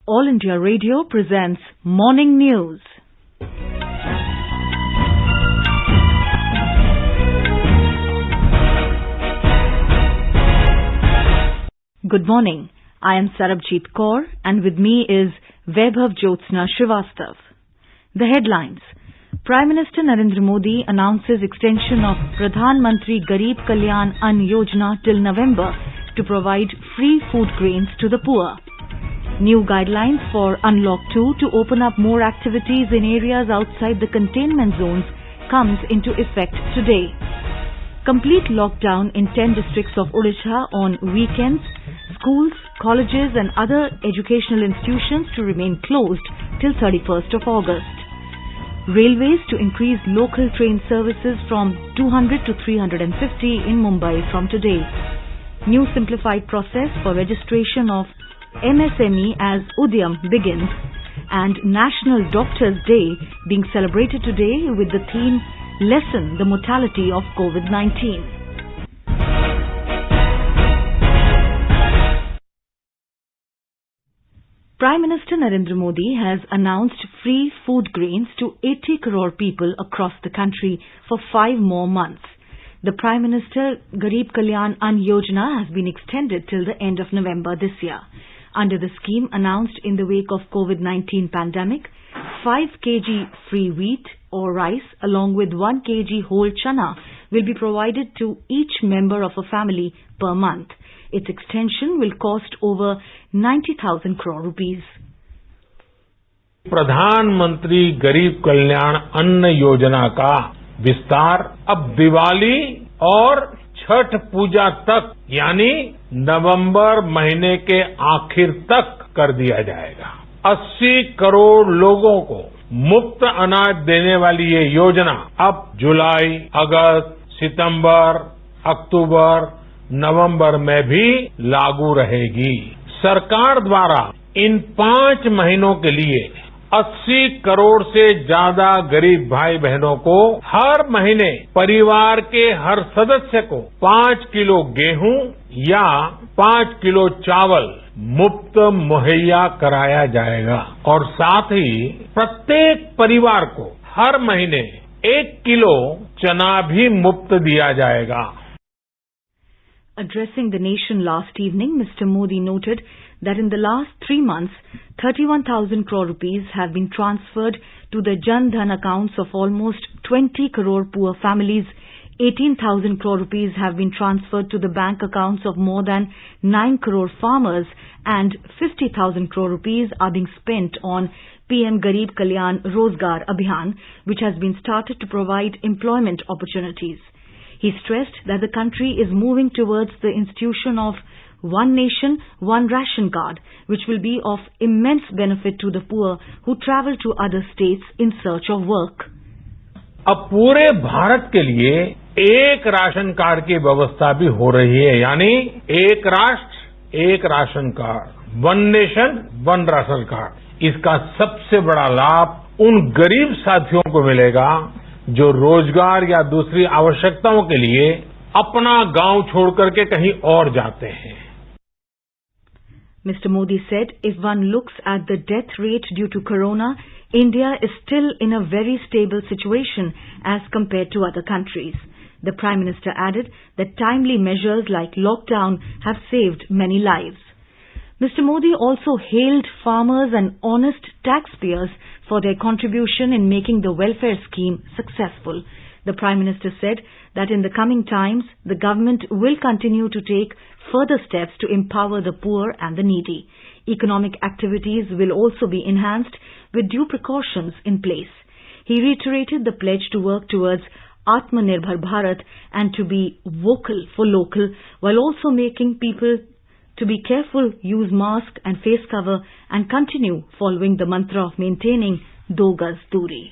All India Radio presents Morning News. Good morning. I am Sarabjit Kaur and with me is Vaibhav Jyotsna Srivastav. The headlines. Prime Minister Narendra Modi announces extension of Pradhan Mantri Garib Kalyan Ann Yojana till November to provide free food grains to the poor. New guidelines for Unlock 2 to open up more activities in areas outside the containment zones comes into effect today. Complete lockdown in 10 districts of Odisha on weekends. Schools, colleges and other educational institutions to remain closed till 31st of August. Railways to increase local train services from 200 to 350 in Mumbai from today. New simplified process for registration of MSME as Udyam begins, and National Doctors' Day being celebrated today with the theme Lessen the Mortality of COVID-19. Prime Minister Narendra Modi has announced free food grains to 80 crore people across the country for 5 more months. The Prime Minister Garib Kalyan Ann Yojana has been extended till the end of November this year. Under the scheme announced in the wake of COVID-19 pandemic, 5 kg free wheat or rice along with 1 kg whole chana will be provided to each member of a family per month. Its extension will cost over 90,000 crore rupees. प्रधानमंत्री गरीब कल्याण अन्न योजना का विस्तार अब दिवाली और छठ पूजा तक यानी नवंबर महीने के आखिर तक कर दिया जाएगा। 80 करोड़ लोगों को मुफ्त अनाज देने वाली ये योजना अब जुलाई, अगस्त, सितंबर, अक्टूबर, नवंबर में भी लागू रहेगी। सरकार द्वारा इन 5 महीनों के लिए 80 करोड़ से ज्यादा गरीब भाई बहनों को हर महीने परिवार के हर सदस्य को 5 किलो गेहूं या 5 किलो चावल मुफ्त मुहैया कराया जाएगा और साथ ही प्रत्येक परिवार को हर महीने 1 किलो चना भी मुफ्त दिया जाएगा। Addressing the nation last evening, Mr. Modi noted that in the last 3 months, 31,000 crore rupees have been transferred to the Jan Dhan accounts of almost 20 crore poor families. 18,000 crore rupees have been transferred to the bank accounts of more than 9 crore farmers and 50,000 crore rupees are being spent on PM Garib Kalyan Rozgar Abhiyan, which has been started to provide employment opportunities. He stressed that the country is moving towards the institution of One Nation, One Ration Card, which will be of immense benefit to the poor who travel to other states in search of work. अब पूरे भारत के लिए एक ration card की व्यवस्था भी हो रही है, यानी एक राष्ट्र एक ration card, one nation one ration card. इसका सबसे बड़ा लाभ उन गरीब साथियों को मिलेगा जो रोजगार या दूसरी आवश्यकताओं के लिए अपना गांव छोड़कर के कहीं और जाते हैं। Mr. Modi said, if one looks at the death rate due to corona, India is still in a very stable situation as compared to other countries. The Prime Minister added that timely measures like lockdown have saved many lives. Mr. Modi also hailed farmers and honest taxpayers for their contribution in making the welfare scheme successful. The Prime Minister said that in the coming times, the government will continue to take further steps to empower the poor and the needy. Economic activities will also be enhanced with due precautions in place. He reiterated the pledge to work towards Atmanirbhar Bharat and to be vocal for local, while also making people to be careful, use mask and face cover and continue following the mantra of maintaining 2 Gaz Doori.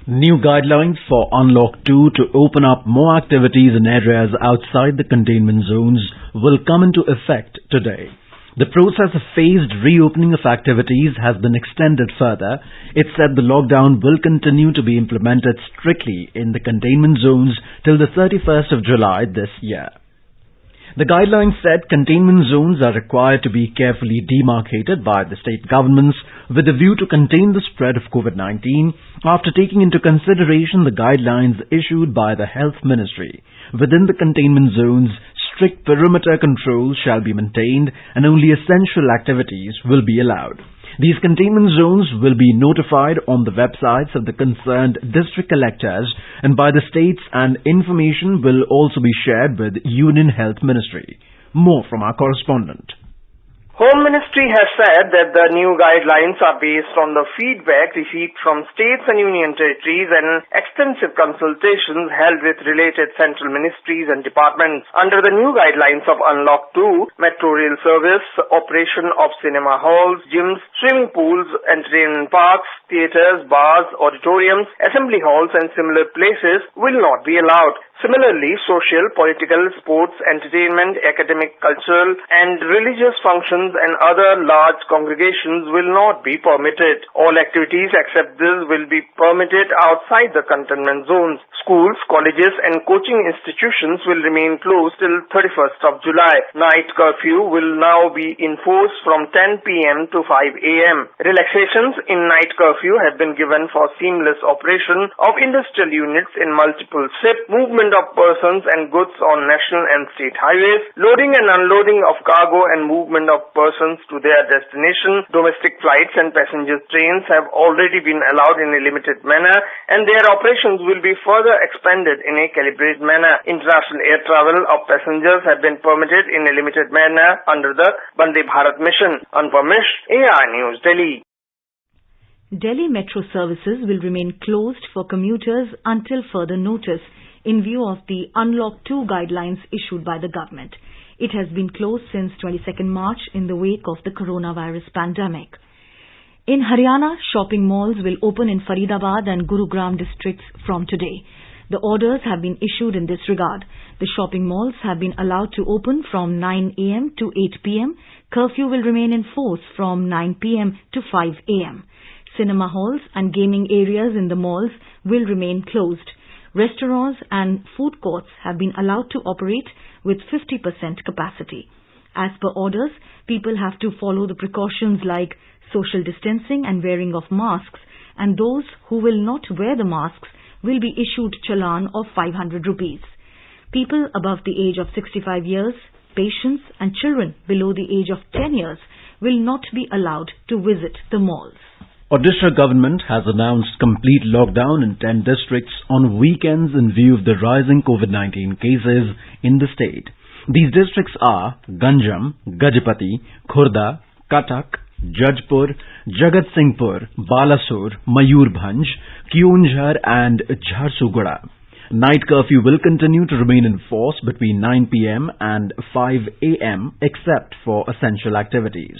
New guidelines for Unlock 2 to open up more activities in areas outside the containment zones will come into effect today. The process of phased reopening of activities has been extended further. It said the lockdown will continue to be implemented strictly in the containment zones till the 31st of July this year. The guidelines said containment zones are required to be carefully demarcated by the state governments with a view to contain the spread of COVID-19 after taking into consideration the guidelines issued by the Health Ministry. Within the containment zones, strict perimeter controls shall be maintained and only essential activities will be allowed. These containment zones will be notified on the websites of the concerned district collectors and by the states, and information will also be shared with Union Health Ministry. More from our correspondent. Home Ministry has said that the new guidelines are based on the feedback received from states and union territories and extensive consultations held with related central ministries and departments. Under the new guidelines of Unlock 2, metro rail service, operation of cinema halls, gyms, swimming pools, entertainment parks, theatres, bars, auditoriums, assembly halls and similar places will not be allowed. Similarly, social, political, sports, entertainment, academic, cultural and religious functions and other large congregations will not be permitted. All activities except this will be permitted outside the containment zones. Schools, colleges and coaching institutions will remain closed till 31st of July. Night curfew will now be in force from 10 p.m. to 5 a.m. Relaxations in night curfew have been given for seamless operation of industrial units in multiple shifts, movement of persons and goods on national and state highways, loading and unloading of cargo and movement of persons to their destination. Domestic flights and passenger trains have already been allowed in a limited manner and their operations will be further expanded in a calibrated manner. International air travel of passengers have been permitted in a limited manner under the Vande Bharat mission. Anupam Mishra, AI News, Delhi. Delhi metro services will remain closed for commuters until further notice in view of the Unlock 2 guidelines issued by the government. It has been closed since 22nd March in the wake of the coronavirus pandemic. In Haryana, shopping malls will open in Faridabad and Gurugram districts from today. The orders have been issued in this regard. The shopping malls have been allowed to open from 9 a.m. to 8 p.m. Curfew will remain in force from 9 p.m. to 5 a.m. Cinema halls and gaming areas in the malls will remain closed. Restaurants and food courts have been allowed to operate with 50% capacity. As per orders, people have to follow the precautions like social distancing and wearing of masks, and those who will not wear the masks will be issued challan of 500 rupees. People above the age of 65 years, patients and children below the age of 10 years will not be allowed to visit the malls. Odisha government has announced complete lockdown in 10 districts on weekends in view of the rising COVID-19 cases in the state. These districts are Ganjam, Gajapati, Khurda, Katak, Jajpur, Jagatsinghpur, Balasore, Mayurbhanj, Keonjhar and Jharsuguda. Night curfew will continue to remain in force between 9 p.m. and 5 a.m. except for essential activities.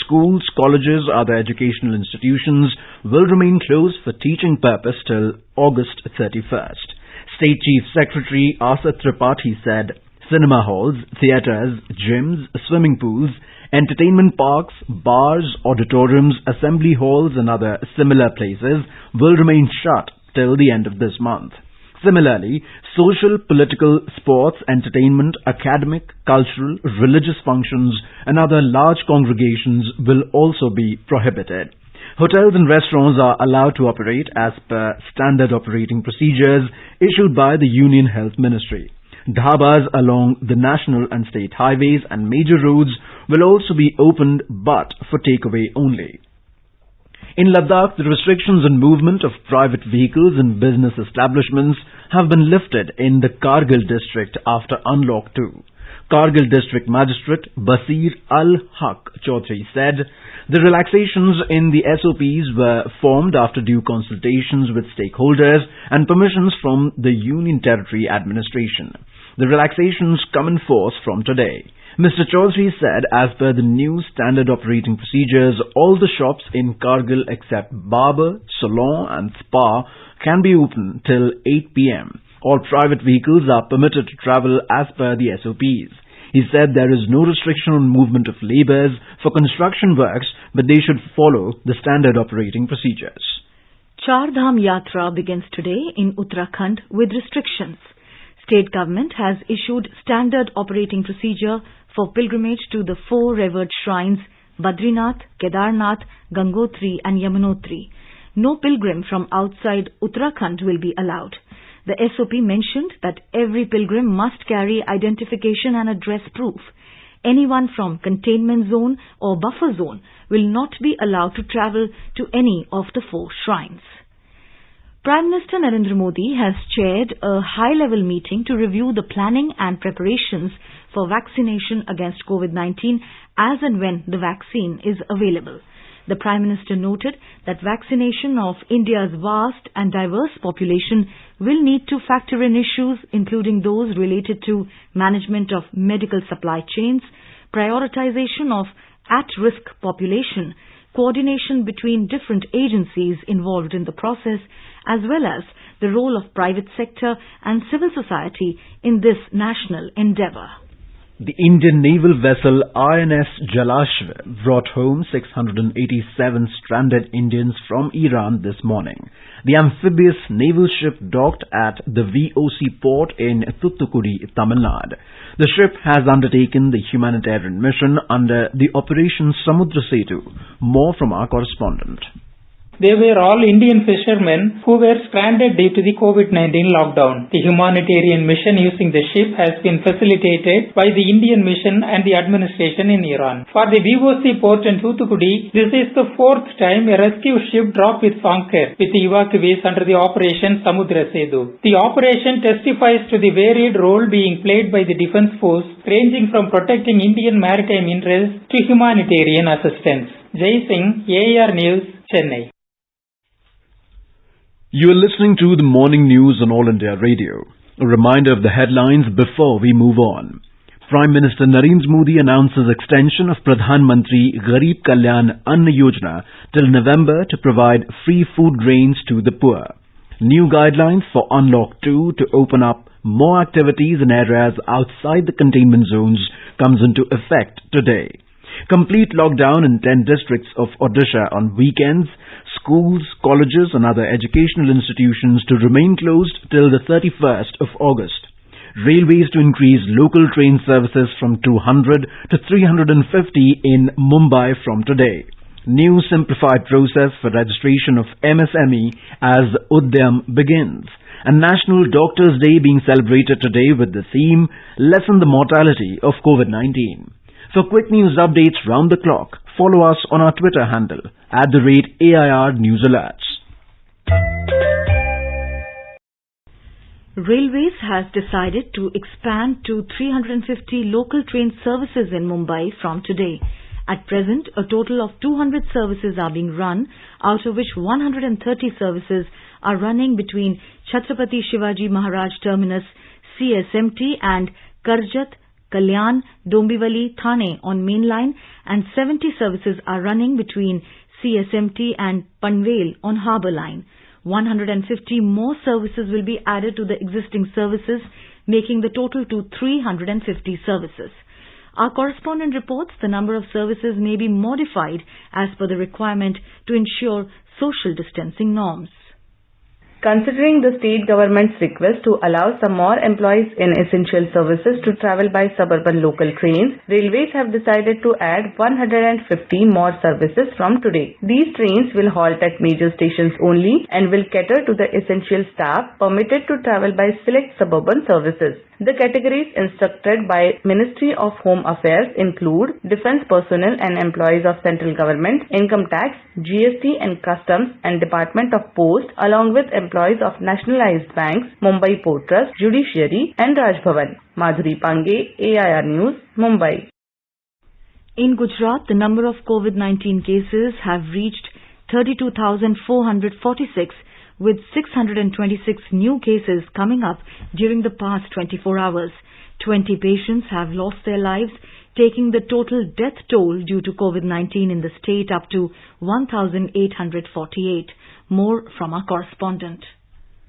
Schools, colleges, other educational institutions will remain closed for teaching purpose till August 31st. State Chief Secretary Asad Tripathi said cinema halls, theatres, gyms, swimming pools, entertainment parks, bars, auditoriums, assembly halls and other similar places will remain shut till the end of this month. Similarly, social, political, sports, entertainment, academic, cultural, religious functions and other large congregations will also be prohibited. Hotels and restaurants are allowed to operate as per standard operating procedures issued by the Union Health Ministry. Dhabas along the national and state highways and major roads will also be opened but for takeaway only. In Ladakh, the restrictions on movement of private vehicles and business establishments have been lifted in the Kargil district after Unlock 2. Kargil District Magistrate Basir Al-Haq Chaudhry said the relaxations in the SOPs were formed after due consultations with stakeholders and permissions from the Union Territory Administration. The relaxations come in force from today. Mr. Chaudhry said as per the new standard operating procedures, all the shops in Kargil except barber, salon and spa can be open till 8 p.m. All private vehicles are permitted to travel as per the SOPs. He said there is no restriction on movement of labours for construction works, but they should follow the standard operating procedures. Char Dham Yatra begins today in Uttarakhand with restrictions. State government has issued standard operating procedure for pilgrimage to the 4 revered shrines Badrinath, Kedarnath, Gangotri and Yamunotri. No pilgrim from outside Uttarakhand will be allowed. The SOP mentioned that every pilgrim must carry identification and address proof. Anyone from containment zone or buffer zone will not be allowed to travel to any of the 4 shrines. Prime Minister Narendra Modi has chaired a high-level meeting to review the planning and preparations for vaccination against COVID-19 as and when the vaccine is available. The Prime Minister noted that vaccination of India's vast and diverse population will need to factor in issues including those related to management of medical supply chains, prioritization of at-risk population, coordination between different agencies involved in the process, as well as the role of private sector and civil society in this national endeavour. The Indian naval vessel INS Jalashva brought home 687 stranded Indians from Iran this morning. The amphibious naval ship docked at the VOC port in Thoothukudi, Tamil Nadu. The ship has undertaken the humanitarian mission under the Operation Samudra Setu. More from our correspondent. They were all Indian fishermen who were stranded due to the COVID-19 lockdown. The humanitarian mission using the ship has been facilitated by the Indian mission and the administration in Iran. For the VOC port in Thoothukudi, this is the 4th time a rescue ship dropped its anchor with the evacuees under the Operation Samudra Setu. The operation testifies to the varied role being played by the Defence Force, ranging from protecting Indian maritime interests to humanitarian assistance. Jai Singh, AR News, Chennai. You are listening to the morning news on All India Radio. A reminder of the headlines before we move on. Prime Minister Narendra Modi announces extension of Pradhan Mantri Garib Kalyan Anna Yojana till November to provide free food grains to the poor. New guidelines for Unlock 2 to open up more activities in areas outside the containment zones comes into effect today. Complete lockdown in 10 districts of Odisha on weekends. Schools, colleges and other educational institutions to remain closed till the 31st of August. Railways to increase local train services from 200 to 350 in Mumbai from today. New simplified process for registration of MSME as Udyam begins. And National Doctors' Day being celebrated today with the theme Lessen the Mortality of COVID-19. For quick news updates round the clock, follow us on our Twitter handle @AIR News Alerts. Railways has decided to expand to 350 local train services in Mumbai from today. At present, a total of 200 services are being run, out of which 130 services are running between Chhatrapati Shivaji Maharaj Terminus, CSMT and Karjat, Kalyan, Dombivali, Thane on main line, and 70 services are running between CSMT and Panvel on harbour line. 150 more services will be added to the existing services, making the total to 350 services. Our correspondent reports the number of services may be modified as per the requirement to ensure social distancing norms. Considering the state government's request to allow some more employees in essential services to travel by suburban local trains, Railways have decided to add 150 more services from today. These trains will halt at major stations only and will cater to the essential staff permitted to travel by select suburban services. The categories instructed by Ministry of Home Affairs include defence personnel and employees of central government, income tax, GST and customs and Department of Post, along with employees of nationalized banks, Mumbai Port Trust, Judiciary and Raj Bhavan. Madhuri Pange, AIR News, Mumbai. In Gujarat, the number of COVID-19 cases have reached 32,446, with 626 new cases coming up during the past 24 hours. 20 patients have lost their lives, taking the total death toll due to COVID-19 in the state up to 1,848. More from our correspondent.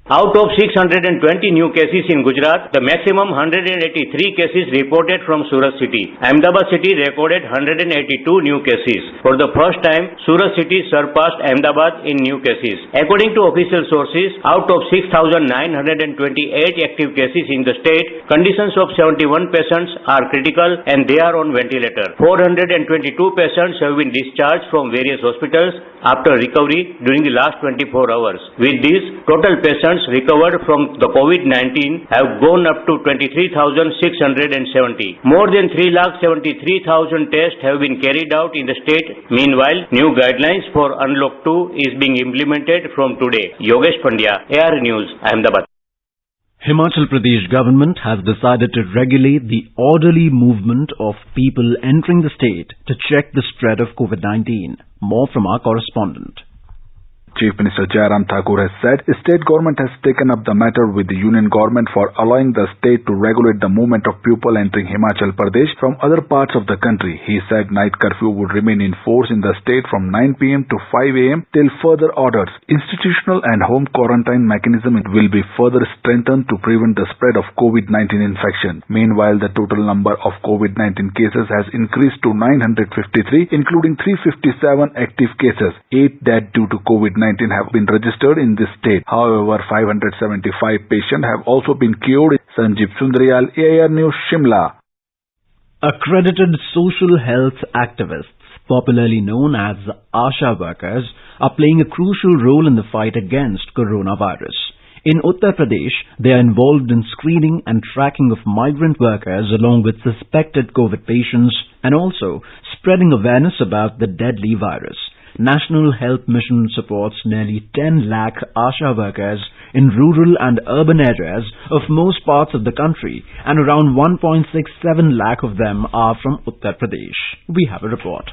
Out of 620 new cases in Gujarat, the maximum 183 cases reported from Surat city. Ahmedabad city recorded 182 new cases. For the first time, Surat city surpassed Ahmedabad in new cases. According to official sources, out of 6,928 active cases in the state, conditions of 71 patients are critical and they are on ventilator. 422 patients have been discharged from various hospitals after recovery during the last 24 hours. With this, total patients recovered from the COVID-19 have gone up to 23,670. More than 3,73,000 tests have been carried out in the state. Meanwhile, new guidelines for Unlock 2 is being implemented from today. Yogesh Pandya, AR News, Ahmedabad. Himachal Pradesh government has decided to regulate the orderly movement of people entering the state to check the spread of COVID-19. More from our correspondent. Chief Minister Jairam Thakur has said state government has taken up the matter with the union government for allowing the state to regulate the movement of people entering Himachal Pradesh from other parts of the country. He said night curfew would remain in force in the state from 9 p.m. to 5 a.m. till further orders. Institutional and home quarantine mechanism will be further strengthened to prevent the spread of COVID-19 infection. Meanwhile, the total number of COVID-19 cases has increased to 953, including 357 active cases. 8 dead due to COVID-19 have been registered in this state. However, 575 patients have also been cured. Sanjeev Sundaryal, AIR News, Shimla. Accredited social health activists, popularly known as ASHA workers, are playing a crucial role in the fight against coronavirus. In Uttar Pradesh, they are involved in screening and tracking of migrant workers along with suspected COVID patients and also spreading awareness about the deadly virus. National Health Mission supports nearly 10 lakh ASHA workers in rural and urban areas of most parts of the country, and around 1.67 lakh of them are from Uttar Pradesh. We have a report.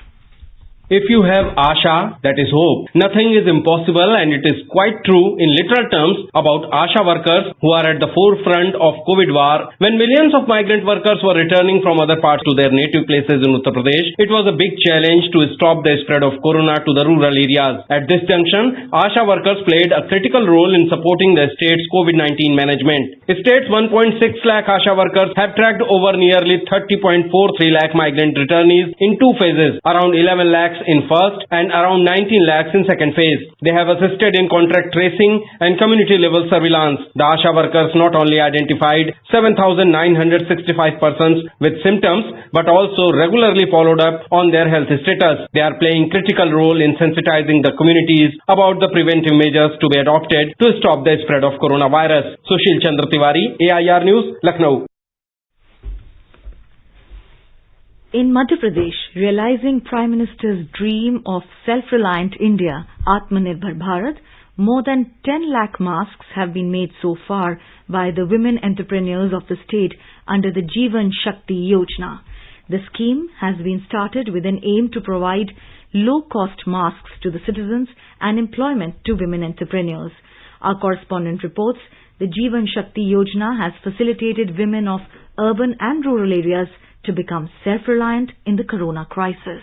If you have Asha, that is hope. Nothing is impossible, and it is quite true in literal terms about Asha workers who are at the forefront of COVID war. When millions of migrant workers were returning from other parts to their native places in Uttar Pradesh, it was a big challenge to stop the spread of corona to the rural areas. At this junction, Asha workers played a critical role in supporting the state's COVID-19 management. The state's 1.6 lakh Asha workers have tracked over nearly 30.43 lakh migrant returnees in two phases, around 11 lakhs in first and around 19 lakhs in second phase. They have assisted in contact tracing and community level surveillance. The ASHA workers not only identified 7,965 persons with symptoms but also regularly followed up on their health status. They are playing critical role in sensitizing the communities about the preventive measures to be adopted to stop the spread of coronavirus. Sushil Chandra Tiwari, AIR News, Lucknow. In Madhya Pradesh, realizing Prime Minister's dream of self-reliant India, Atmanirbhar Bharat, more than 10 lakh masks have been made so far by the women entrepreneurs of the state under the Jeevan Shakti Yojana. The scheme has been started with an aim to provide low-cost masks to the citizens and employment to women entrepreneurs. Our correspondent reports the Jeevan Shakti Yojana has facilitated women of urban and rural areas to become self-reliant in the corona crisis.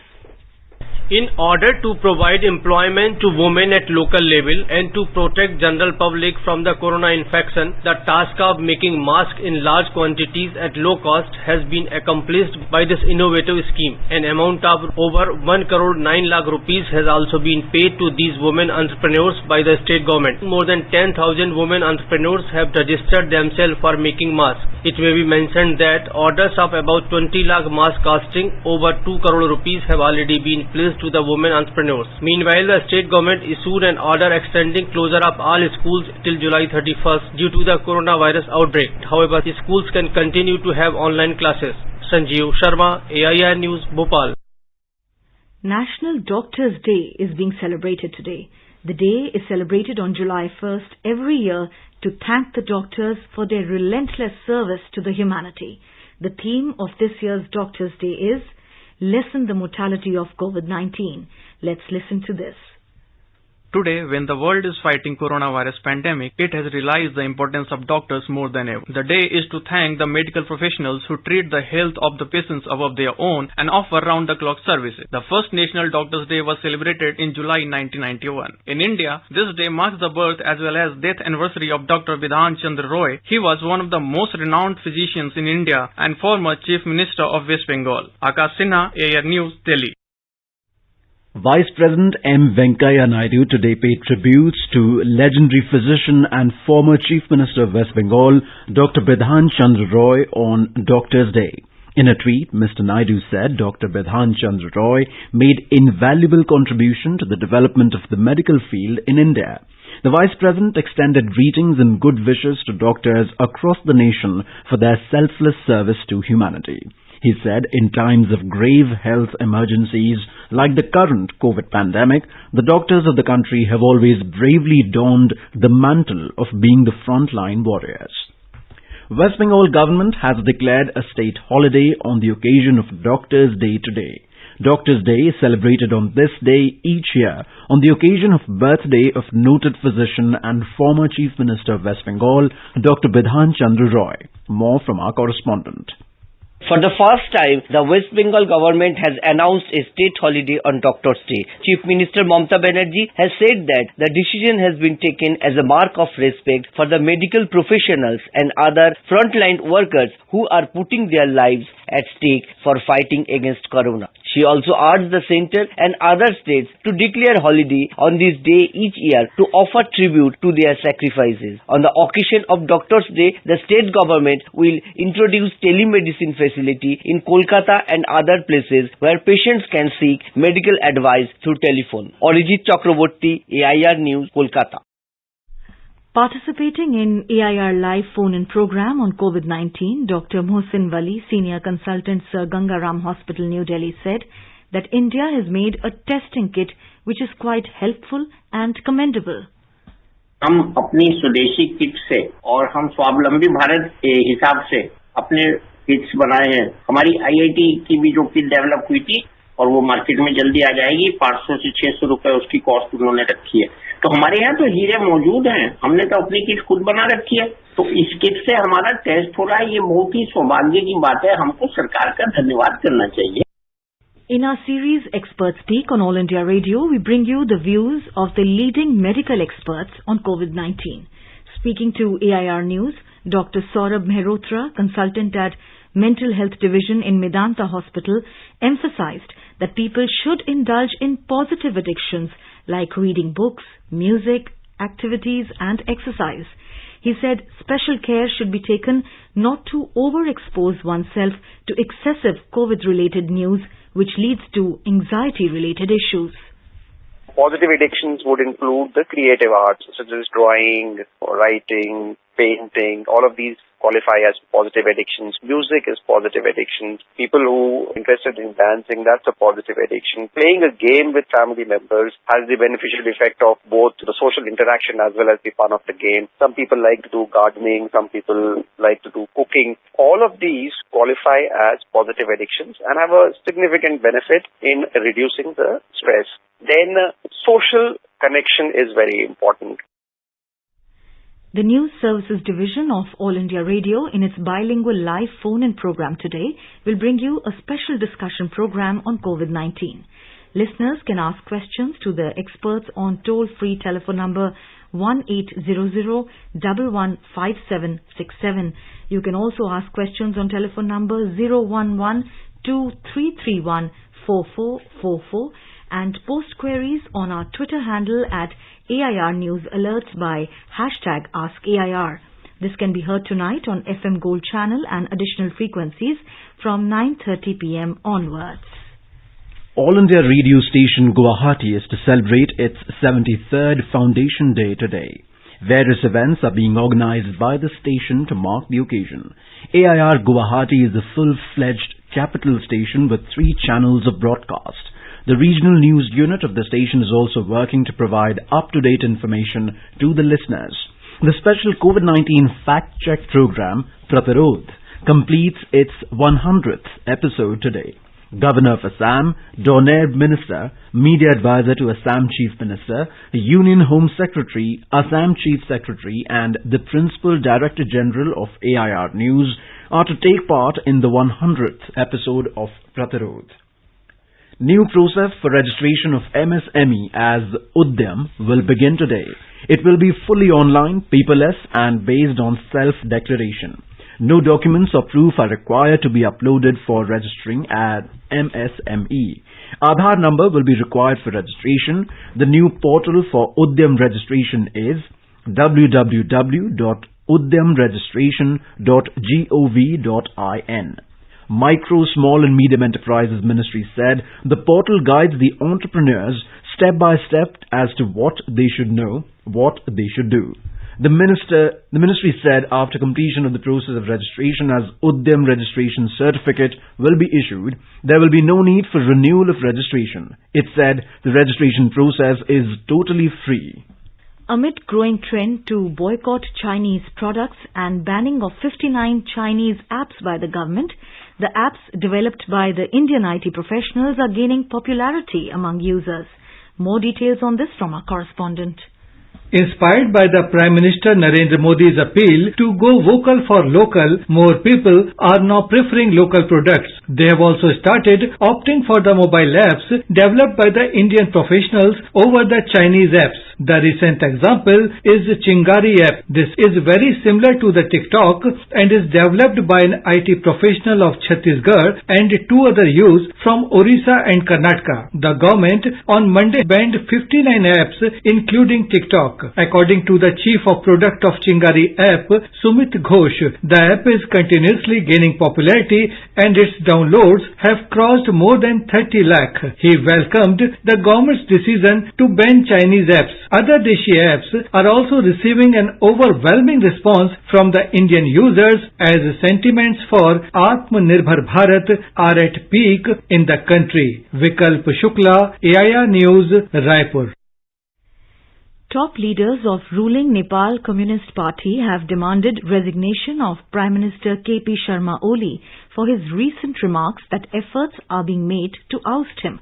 In order to provide employment to women at local level and to protect general public from the corona infection, the task of making masks in large quantities at low cost has been accomplished by this innovative scheme. An amount of over 1 crore 9 lakh rupees has also been paid to these women entrepreneurs by the state government. More than 10,000 women entrepreneurs have registered themselves for making masks. It may be mentioned that orders of about 20 lakh masks costing over 2 crore rupees have already been placed to the women entrepreneurs. Meanwhile, the state government issued an order extending closure of all schools till July 31st due to the coronavirus outbreak. However, schools can continue to have online classes. Sanjeev Sharma, AIR News, Bhopal. National Doctors' Day is being celebrated today. The day is celebrated on July 1st every year to thank the doctors for their relentless service to the humanity. The theme of this year's Doctors' Day is Lessen the Mortality of COVID-19. Let's listen to this. Today, when the world is fighting coronavirus pandemic, it has realized the importance of doctors more than ever. The day is to thank the medical professionals who treat the health of the patients above their own and offer round-the-clock services. The first National Doctors' Day was celebrated in July 1991. In India, this day marks the birth as well as death anniversary of Dr. Bidhan Chandra Roy. He was one of the most renowned physicians in India and former Chief Minister of West Bengal. Akash Sinha, AIR News, Delhi. Vice President M. Venkaiah Naidu today paid tributes to legendary physician and former Chief Minister of West Bengal, Dr. Bidhan Chandra Roy, on Doctors' Day. In a tweet, Mr. Naidu said Dr. Bidhan Chandra Roy made invaluable contribution to the development of the medical field in India. The Vice President extended greetings and good wishes to doctors across the nation for their selfless service to humanity. He said in times of grave health emergencies like the current COVID pandemic, the doctors of the country have always bravely donned the mantle of being the frontline warriors. West Bengal government has declared a state holiday on the occasion of Doctors' Day today. Doctors' Day is celebrated on this day each year on the occasion of birthday of noted physician and former Chief Minister of West Bengal, Dr. Bidhan Chandra Roy. More from our correspondent. For the first time, the West Bengal government has announced a state holiday on Doctors' Day. Chief Minister Mamata Banerjee has said that the decision has been taken as a mark of respect for the medical professionals and other frontline workers who are putting their lives at stake for fighting against corona. She also urged the centre and other states to declare holiday on this day each year to offer tribute to their sacrifices. On the occasion of Doctors' Day, the state government will introduce telemedicine facility in Kolkata and other places where patients can seek medical advice through telephone. Arijit Chakraborty, AIR News, Kolkata. Participating in AIR live phone-in program on COVID-19, Dr. Mohsin Wali, Senior Consultant, Sir Gangaram Hospital, New Delhi, said that India has made a testing kit which is quite helpful and commendable. हम अपनी स्वदेशी kit से और हम स्वावलंबी भारत के हिसाब से अपने किट्स बनाए हैं. हमारी IIT की भी जो किट डेवलप हुई थी और वो मार्केट में जल्दी आ जाएगी. 500 से 600 रुपए उसकी कॉस्ट उन्होंने रखी है. तो हमारे यहाँ तो हीरे मौजूद हैं. हमने तो अपनी किट खुद बना रखी है. तो इस किट से हमारा टेस्ट हो रहा है. ये बहुत ही सौभाग्य की बात है. हमको सरकार का धन्यवाद करना चाहिए. In our series Expert Speak on All India Radio, we bring you the views of the leading medical experts on COVID-19. Speaking to AIR News, Dr. Saurabh Mehrotra, consultant at Mental Health Division in Medanta Hospital, emphasized that people should indulge in positive addictions like reading books, music, activities and exercise. He said special care should be taken not to overexpose oneself to excessive COVID-related news which leads to anxiety-related issues. Positive addictions would include the creative arts such as drawing, writing, painting. All of these qualify as positive addictions. Music is positive addictions. People who are interested in dancing, that's a positive addiction. Playing a game with family members has the beneficial effect of both the social interaction as well as the fun of the game. Some people like to do gardening, some people like to do cooking. All of these qualify as positive addictions and have a significant benefit in reducing the stress. Then social connection is very important. The News Services Division of All India Radio, in its bilingual live phone-in program today, will bring you a special discussion program on COVID-19. Listeners can ask questions to the experts on toll-free telephone number 1800-115767. You can also ask questions on telephone number 011-2331-4444 and post queries on our Twitter handle at AIR News Alerts by #AskAIR. This can be heard tonight on FM Gold channel and additional frequencies from 9:30 p.m. onwards. All India Radio Station Guwahati is to celebrate its 73rd Foundation Day today. Various events are being organized by the station to mark the occasion. AIR Guwahati is a full-fledged capital station with 3 channels of broadcast. The regional news unit of the station is also working to provide up-to-date information to the listeners. The special COVID-19 fact-check program, Pratirodh, completes its 100th episode today. Governor of Assam, Donaire Minister, Media Advisor to Assam Chief Minister, Union Home Secretary, Assam Chief Secretary and the Principal Director General of AIR News are to take part in the 100th episode of Pratirudh. New process for registration of MSME as Udyam will begin today. It will be fully online, paperless and based on self-declaration. No documents or proof are required to be uploaded for registering as MSME. Aadhaar number will be required for registration. The new portal for Udyam registration is www.udyamregistration.gov.in. Micro, Small and Medium Enterprises Ministry said the portal guides the entrepreneurs step by step as to what they should know, what they should do. The ministry said after completion of the process of registration as Udyam registration certificate will be issued, there will be no need for renewal of registration. It said the registration process is totally free. Amid growing trend to boycott Chinese products and banning of 59 Chinese apps by the government, the apps developed by the Indian IT professionals are gaining popularity among users. More details on this from our correspondent. Inspired by the Prime Minister Narendra Modi's appeal to go vocal for local, more people are now preferring local products. They have also started opting for the mobile apps developed by the Indian professionals over the Chinese apps. The recent example is Chingari app. This is very similar to the TikTok and is developed by an IT professional of Chhattisgarh and two other youths from Orissa and Karnataka. The government on Monday banned 59 apps including TikTok. According to the chief of product of Chingari app, Sumit Ghosh, the app is continuously gaining popularity and its downloads have crossed more than 30 lakh. He welcomed the government's decision to ban Chinese apps. Other Deshi apps are also receiving an overwhelming response from the Indian users as sentiments for Atmanirbhar Bharat are at peak in the country. Vikalp Shukla, AIR News, Raipur. Top leaders of ruling Nepal Communist Party have demanded resignation of Prime Minister KP Sharma Oli for his recent remarks that efforts are being made to oust him.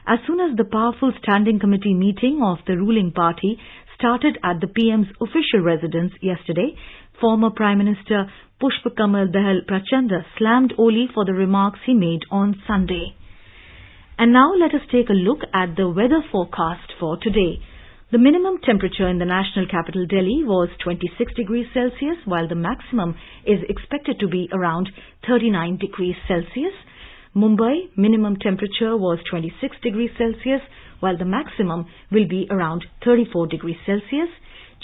As soon as the powerful standing committee meeting of the ruling party started at the PM's official residence yesterday, former Prime Minister Pushpakamal Dahal Prachanda slammed Oli for the remarks he made on Sunday. And now let us take a look at the weather forecast for today. The minimum temperature in the national capital Delhi was 26 degrees Celsius, while the maximum is expected to be around 39 degrees Celsius. Mumbai minimum temperature was 26 degrees Celsius, while the maximum will be around 34 degrees Celsius.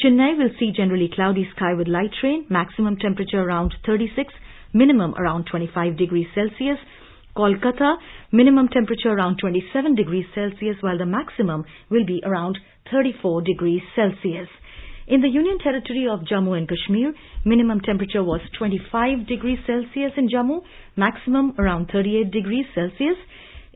Chennai will see generally cloudy sky with light rain, maximum temperature around 36, minimum around 25 degrees Celsius. Kolkata minimum temperature around 27 degrees Celsius, while the maximum will be around 34 degrees Celsius. In the Union Territory of Jammu and Kashmir, minimum temperature was 25 degrees Celsius in Jammu, maximum around 38 degrees Celsius.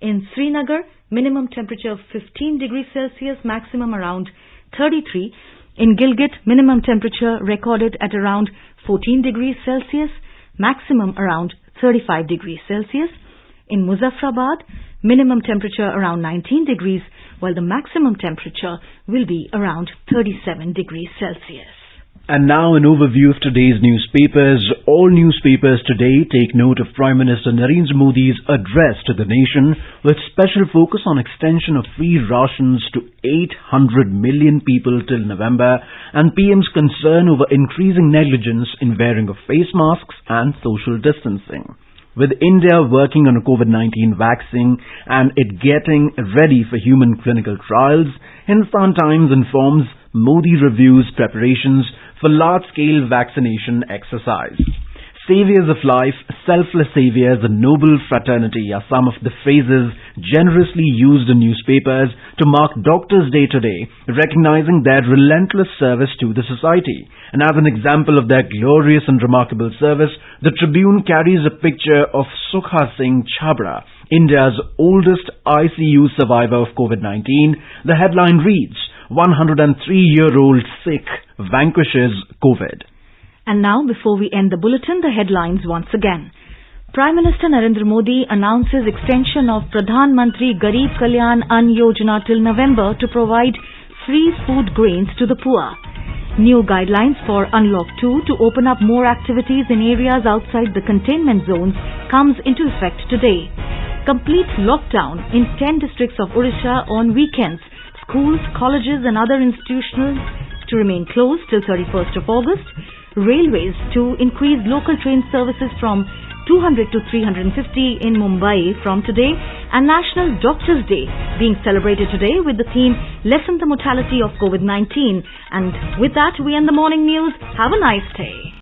In Srinagar, minimum temperature of 15 degrees Celsius, maximum around 33. In Gilgit, minimum temperature recorded at around 14 degrees Celsius, maximum around 35 degrees Celsius. In Muzaffarabad, minimum temperature around 19 degrees, while the maximum temperature will be around 37 degrees Celsius. And now an overview of today's newspapers. All newspapers today take note of Prime Minister Narendra Modi's address to the nation with special focus on extension of free rations to 800 million people till November and PM's concern over increasing negligence in wearing of face masks and social distancing. With India working on a COVID-19 vaccine and it getting ready for human clinical trials, Hindustan Times informs Modi reviews preparations for large-scale vaccination exercise. Saviors of life, selfless saviors and noble fraternity are some of the phrases generously used in newspapers to mark Doctors' Day today, recognizing their relentless service to the society. And as an example of their glorious and remarkable service, the Tribune carries a picture of Sukha Singh Chhabra, India's oldest ICU survivor of COVID-19. The headline reads, 103-year-old Sikh vanquishes COVID. And now, before we end the bulletin, the headlines once again. Prime Minister Narendra Modi announces extension of Pradhan Mantri Garib Kalyan Ann Yojana till November to provide free food grains to the poor. New guidelines for Unlock 2 to open up more activities in areas outside the containment zones comes into effect today. Complete lockdown in 10 districts of Odisha on weekends. Schools, colleges and other institutions to remain closed till 31st of August. Railways to increase local train services from 200 to 350 in Mumbai from today, and National Doctors' Day being celebrated today with the theme Lessen the Mortality of COVID-19. And with that, we end the morning news. Have a nice day.